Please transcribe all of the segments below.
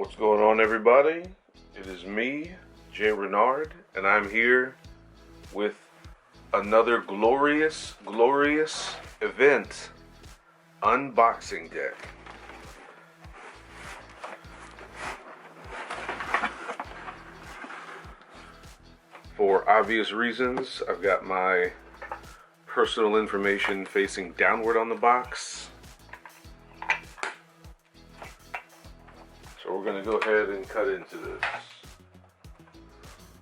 What's going on, everybody? It is me, Jay Renard, and I'm here with another glorious event, unboxing deck. For obvious reasons, I've got my personal information facing downward on the box. So we're going to go ahead and cut into this.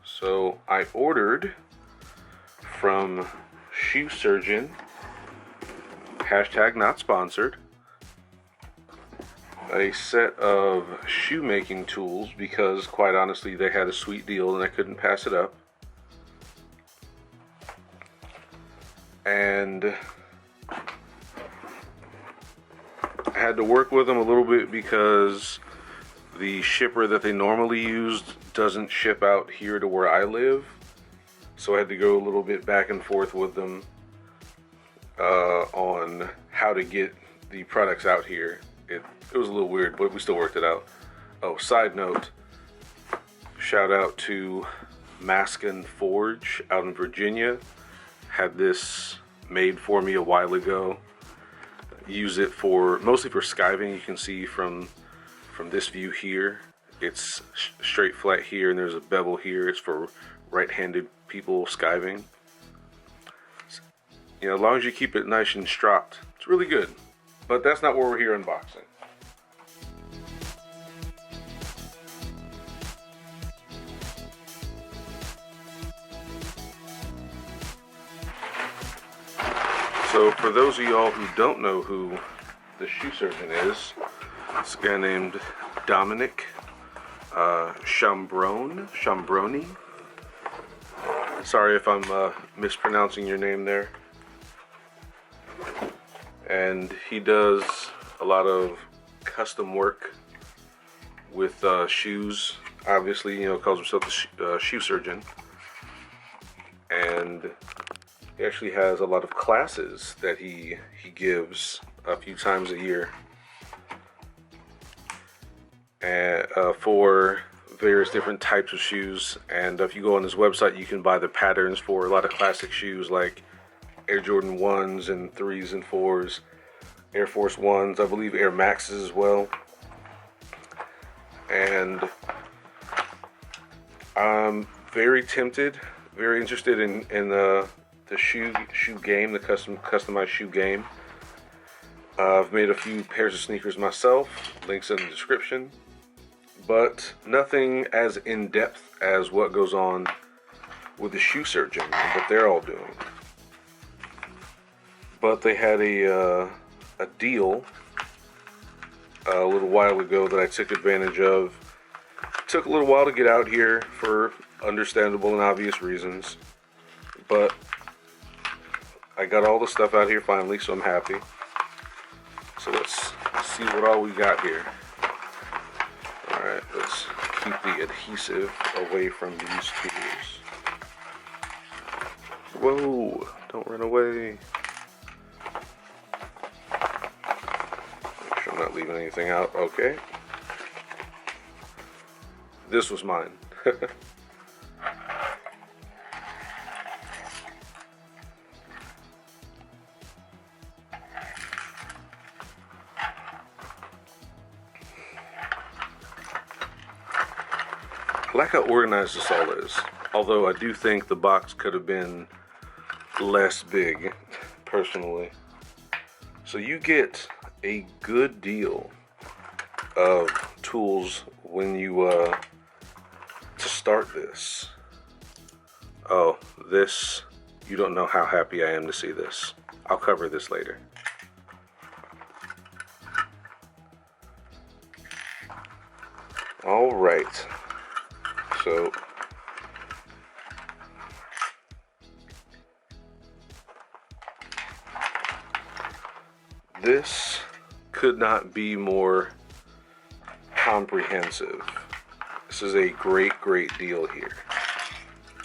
So I ordered from Shoe Surgeon, hashtag not sponsored, a set of shoemaking tools because quite honestly they had a sweet deal and I couldn't pass it up. And I had to work with them a little bit because the shipper that they normally used doesn't ship out here to where I live, so I had to go a little bit back and forth with them on how to get the products out here. It was a little weird, but we still worked it out. Oh, side note, shout out to Maskin Forge out in Virginia. Had this made for me a while ago. Use it for mostly for skiving. You can see from this view here, it's straight flat here and there's a bevel here. It's for right-handed people skiving. You know, as long as you keep it nice and stropped, it's really good. But that's not what we're here unboxing. So for those of y'all who don't know who the Shoe Surgeon is, it's a guy named Dominic Chambroni. Sorry if I'm mispronouncing your name there. And he does a lot of custom work with shoes. Obviously, you know, calls himself the Shoe Surgeon. And he actually has a lot of classes that he gives a few times a year. And for various different types of shoes. And if you go on his website, you can buy the patterns for a lot of classic shoes like Air Jordan 1s and 3s and 4s, Air Force 1s, I believe Air Maxes as well. And I'm very tempted, very interested in the shoe game, the customized shoe game. I've made a few pairs of sneakers myself, links in the description, but nothing as in-depth as what goes on with the Shoe Surgeon and what they're all doing. But they had a deal a little while ago that I took advantage of. It took a little while to get out here for understandable and obvious reasons, but I got all the stuff out here finally, so I'm happy. So let's see what all we got here. Alright, let's keep the adhesive away from these tools. Whoa, don't run away. Make sure I'm not leaving anything out. Okay. This was mine. I like how organized this all is, although I do think the box could have been less big, personally. So you get a good deal of tools when you, to start this. Oh, this, you don't know how happy I am to see this. I'll cover this later. All right. So this could not be more comprehensive. This is a great deal here.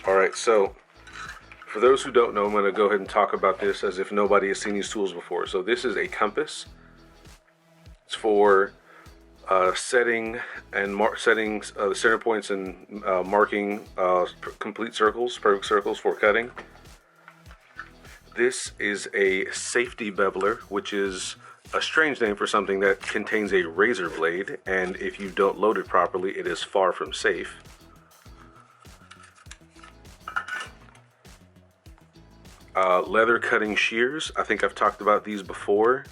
All right, so for those who don't know, I'm going to go ahead and talk about this as if nobody has seen these tools before. So this is a compass. It's for setting and setting the center points and marking complete circles, perfect circles for cutting. This is a safety beveler, which is a strange name for something that contains a razor blade, and if you don't load it properly, it is far from safe. Leather cutting shears. I think I've talked about these before.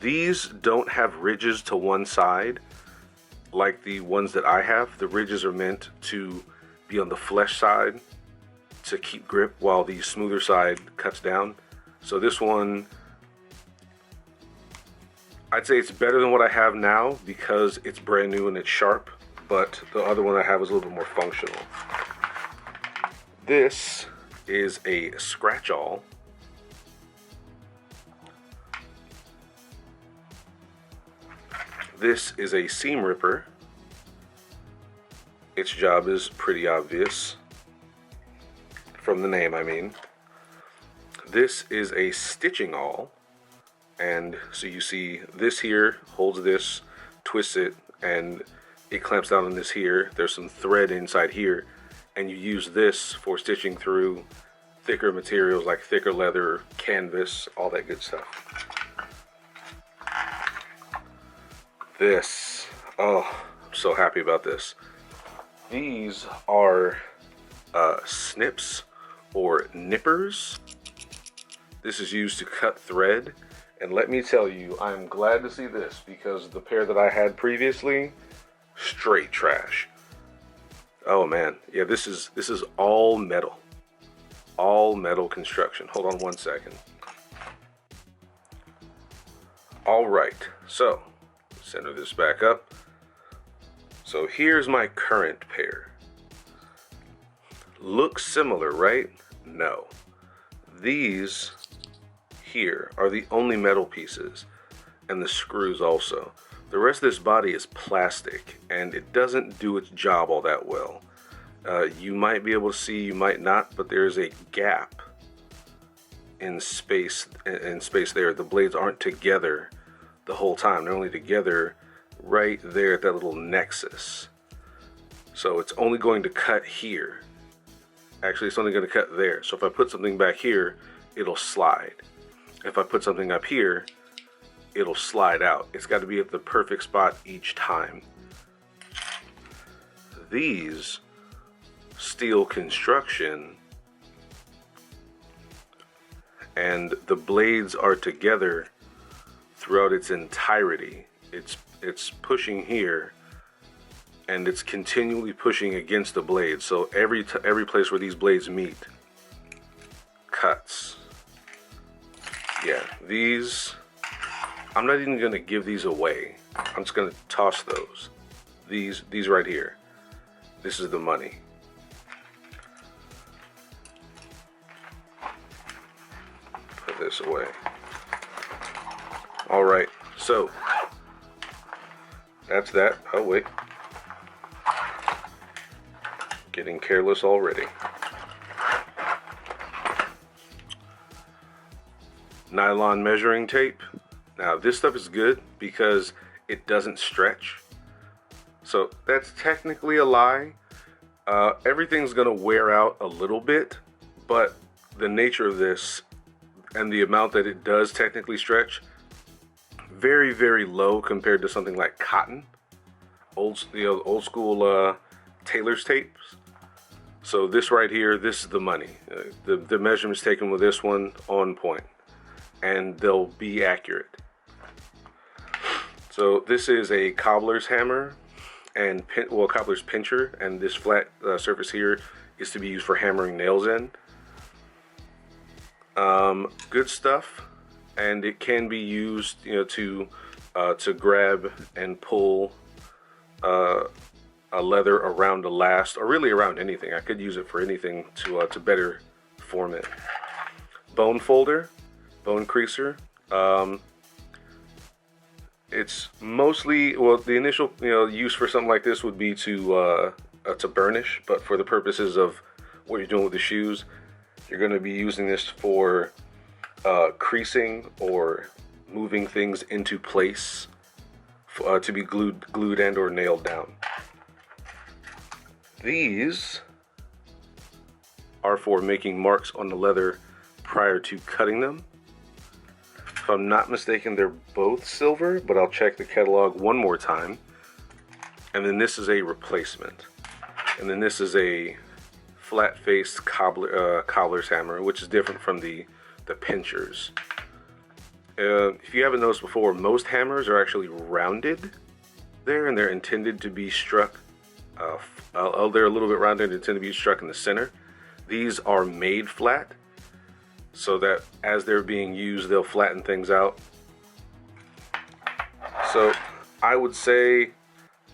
These don't have ridges to one side like the ones that I have. The ridges are meant to be on the flesh side to keep grip while the smoother side cuts down. So this one, I'd say it's better than what I have now because it's brand new and it's sharp, but the other one I have is a little bit more functional. This is a scratch-all. This is a seam ripper. Its job is pretty obvious. From the name, I mean. This is a stitching awl. And so you see this here holds this, twists it, and it clamps down on this here. There's some thread inside here. And you use this for stitching through thicker materials like thicker leather, canvas, all that good stuff. This, oh, I'm so happy about this. These are snips or nippers. This is used to cut thread. And let me tell you, I'm glad to see this because the pair that I had previously, straight trash. Oh man, yeah, this is all metal. All metal construction. Hold on one second. All right, so center this back up. So here's my current pair. Looks similar, right? No. These here are the only metal pieces, and the screws also. The rest of this body is plastic, and it doesn't do its job all that well. You might be able to see, you might not, but there's a gap in space there. The blades aren't together the whole time. They're only together right there at that little nexus. So it's only going to cut here. Actually, it's only going to cut there. So if I put something back here, it'll slide. If I put something up here, it'll slide out. It's got to be at the perfect spot each time. These steel construction and the blades are together throughout its entirety. It's pushing here and it's continually pushing against the blade. So every place where these blades meet cuts. Yeah, these, I'm not even gonna give these away. I'm just gonna toss those. These right here. This is the money. Put this away. All right, so that's that. Oh wait, getting careless already. Nylon measuring tape. Now this stuff is good because it doesn't stretch. So that's technically a lie. Everything's gonna wear out a little bit, but the nature of this and the amount that it does technically stretch, very, very low compared to something like cotton, old school tailor's tapes. So this right here, this is the money. The measurements taken with this one on point, and they'll be accurate. So this is a cobbler's hammer and cobbler's pincher, and this flat surface here is to be used for hammering nails in. Good stuff, and it can be used, to grab and pull a leather around a last, or really around anything. I could use it for anything to better form it. Bone folder, bone creaser. It's mostly, well, the initial use for something like this would be to burnish, but for the purposes of what you're doing with the shoes, you're going to be using this for creasing or moving things into place to be glued and or nailed down. These are for making marks on the leather prior to cutting them. If I'm not mistaken, they're both silver, but I'll check the catalog one more time. And then this is a replacement. And then this is a flat-faced cobbler's hammer, which is different from the pinchers. If you haven't noticed before, most hammers are actually rounded there, and they're intended to be struck. They're a little bit rounded and tend to be struck in the center. These are made flat, so that as they're being used, they'll flatten things out. So I would say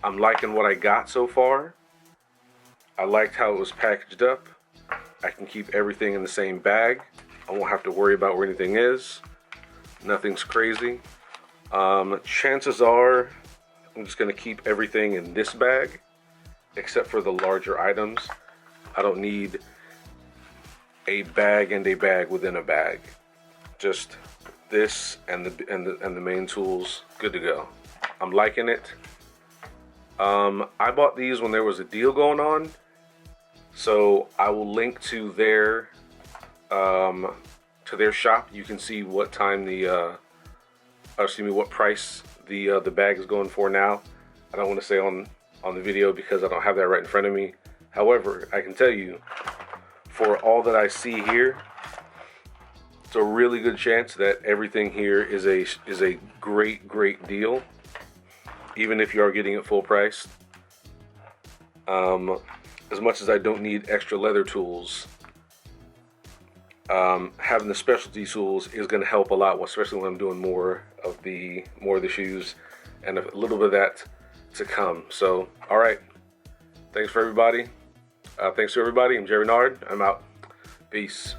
I'm liking what I got so far. I liked how it was packaged up. I can keep everything in the same bag. I won't have to worry about where anything is. Nothing's crazy. Chances are I'm just gonna keep everything in this bag, except for the larger items. I don't need a bag and a bag within a bag. Just this and the main tools, good to go. I'm liking it. I bought these when there was a deal going on, so I will link to their shop. You can see what time what price the bag is going for now. I don't want to say on the video because I don't have that right in front of me. However, I can tell you, for all that I see here, it's a really good chance that everything here is a great deal, even if you are getting it full price. As much as I don't need extra leather tools, having the specialty tools is going to help a lot, especially when I'm doing more of the shoes, and a little bit of that to come. So, all right, thanks to everybody. I'm Jerry Nard. I'm out. Peace.